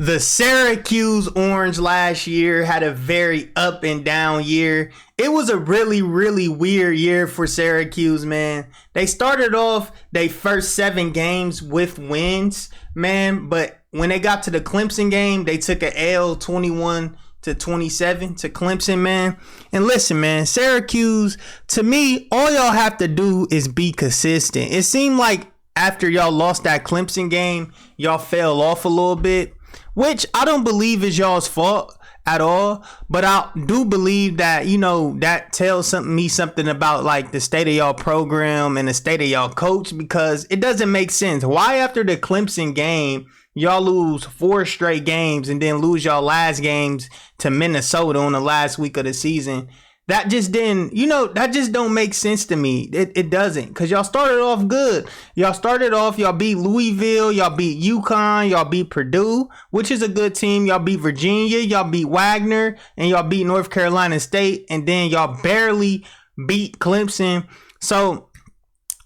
The Syracuse Orange last year had a very up and down year. It was a really, really weird year for Syracuse, man. They started off their first 7 games with wins, man. But when they got to the Clemson game, they took an L 21-27 to Clemson, man. And listen, man, Syracuse, to me, all y'all have to do is be consistent. It seemed like after y'all lost that Clemson game, y'all fell off a little bit, which I don't believe is y'all's fault at all. But I do believe that, that tells me something about like the state of y'all program and the state of y'all coach, because it doesn't make sense. Why after the Clemson game, y'all lose 4 straight games and then lose y'all last games to Minnesota on the last week of the season? That just didn't, that just don't make sense to me. It doesn't, because y'all started off good. Y'all beat Louisville, y'all beat UConn, y'all beat Purdue, which is a good team. Y'all beat Virginia, y'all beat Wagner, and y'all beat North Carolina State, and then y'all barely beat Clemson. So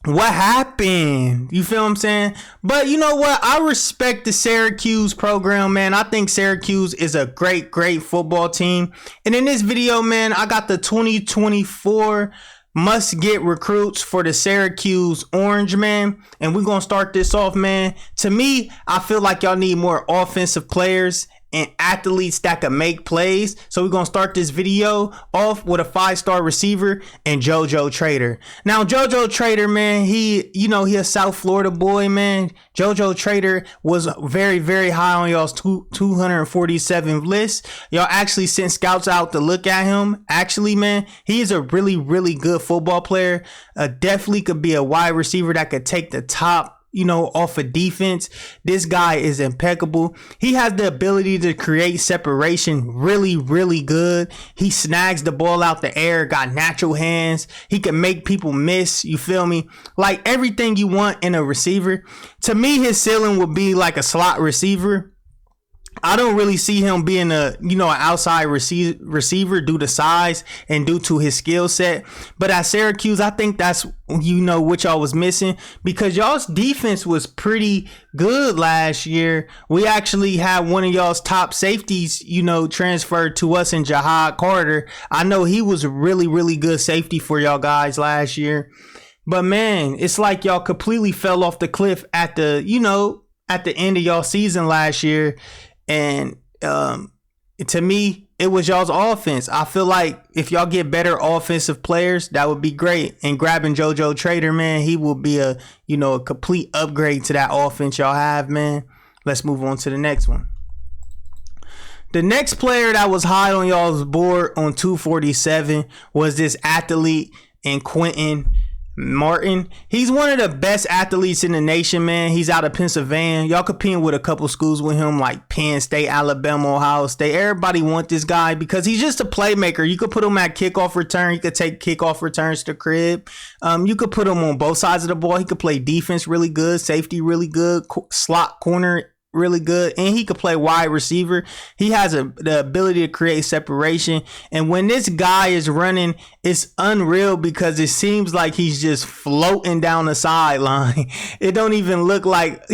what happened? You feel what I'm saying? But you know what? I respect the Syracuse program, man. I think Syracuse is a great, great football team. And in this video, man, I got the 2024 must-get recruits for the Syracuse Orange, man. And we're going to start this off, man. To me, I feel like y'all need more offensive players and athletes that can make plays. So we're going to start this video off with a 5-star receiver and JoJo Trader. Now, JoJo Trader, man, he a South Florida boy, man. JoJo Trader was very, very high on y'all's 247 list. Y'all actually sent scouts out to look at him. Actually, man, he is a really, really good football player. Definitely could be a wide receiver that could take the top off of defense. This guy is impeccable. He has the ability to create separation really, really good. He snags the ball out the air, got natural hands. He can make people miss. You feel me? Like everything you want in a receiver. To me, his ceiling would be like a slot receiver. I don't really see him being an outside receiver due to size and due to his skill set. But at Syracuse, I think that's, what y'all was missing, because y'all's defense was pretty good last year. We actually had one of y'all's top safeties, transferred to us in Jahad Carter. I know he was a really, really good safety for y'all guys last year. But man, it's like y'all completely fell off the cliff at the end of y'all season last year. And to me, it was y'all's offense. I feel like if y'all get better offensive players, that would be great. And grabbing JoJo Trader, man, he will be a complete upgrade to that offense y'all have, man. Let's move on to the next one. The next player that was high on y'all's board on 247 was this athlete in Quentin Martin. He's one of the best athletes in the nation, man. He's out of Pennsylvania. Y'all competing with a couple schools with him like Penn State, Alabama, Ohio State. Everybody want this guy because he's just a playmaker. You could put him at kickoff return. He could take kickoff returns to crib. You could put him on both sides of the ball. He could play defense really good, safety really good, slot corner really good, and he could play wide receiver. He has the ability to create separation, and when this guy is running, it's unreal because it seems like he's just floating down the sideline. It don't even look like,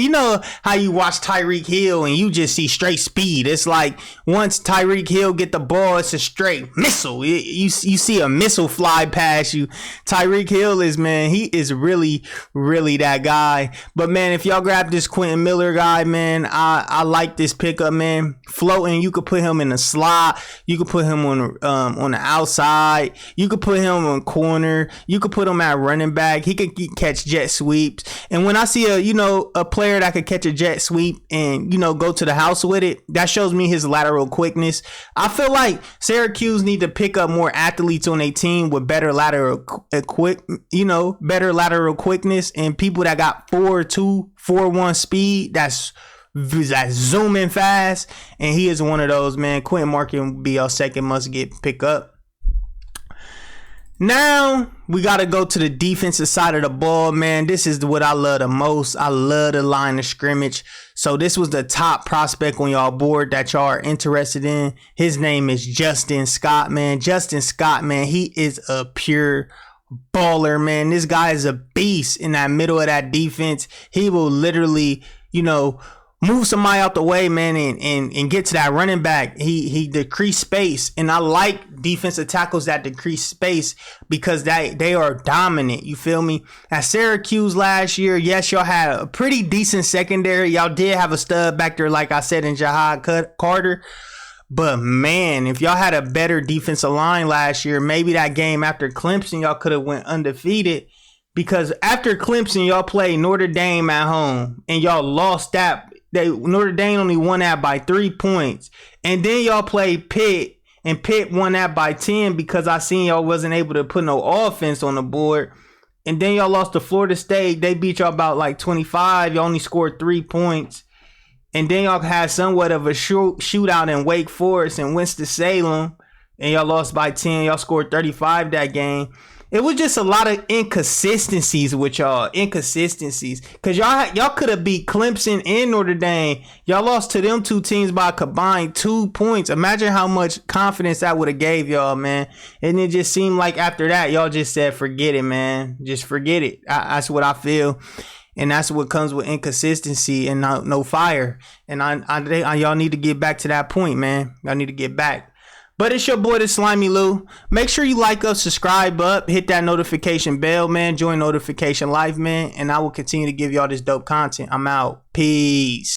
how you watch Tyreek Hill and you just see straight speed. It's like once Tyreek Hill get the ball, it's a straight missile. You see a missile fly past you. Tyreek Hill he is really, really that guy. But man, if y'all grab this Quentin Miller guy, man, I like this pickup, man. Floating, you could put him in the slot. You could put him on the outside. You could put him on corner. You could put him at running back. He could catch jet sweeps. And when I see a player that could catch a jet sweep and go to the house with it, that shows me his lateral quickness. I feel like Syracuse need to pick up more athletes on their team with better lateral quickness, and people that got 4.2, 4.1 speed. That's zooming fast, and he is one of those, man. Quentin Martin will be our second must-get pickup. Now we got to go to the defensive side of the ball, man. This is what I love the most. I love the line of scrimmage. So this was the top prospect on y'all board that y'all are interested in. His name is Justin Scott, man. Justin Scott, man, he is a pure baller, man. This guy is a beast in that middle of that defense. He will literally, move somebody out the way, man, and get to that running back. He decreased space, and I like defensive tackles that decrease space because they are dominant. You feel me? At Syracuse last year, yes, y'all had a pretty decent secondary. Y'all did have a stud back there, like I said, in Jahad Carter. But man, if y'all had a better defensive line last year, maybe that game after Clemson, y'all could have went undefeated. Because after Clemson, y'all played Notre Dame at home, and y'all lost that. Notre Dame only won that by 3 points. And then y'all played Pitt, and Pitt won that by 10 because I seen y'all wasn't able to put no offense on the board. And then y'all lost to Florida State. They beat y'all about like 25. Y'all only scored 3 points. And then y'all had somewhat of a shootout in Wake Forest and Winston-Salem. And y'all lost by 10. Y'all scored 35 that game. It was just a lot of inconsistencies with y'all. Because y'all could have beat Clemson and Notre Dame. Y'all lost to them two teams by a combined 2 points. Imagine how much confidence that would have gave y'all, man. And it just seemed like after that, y'all just said, forget it, man. Just forget it. That's what I feel. And that's what comes with inconsistency and no fire. And y'all need to get back to that point, man. Y'all need to get back. But it's your boy, the Slimy Lou. Make sure you like us, subscribe up, hit that notification bell, man. Join Notification Live, man. And I will continue to give y'all this dope content. I'm out. Peace.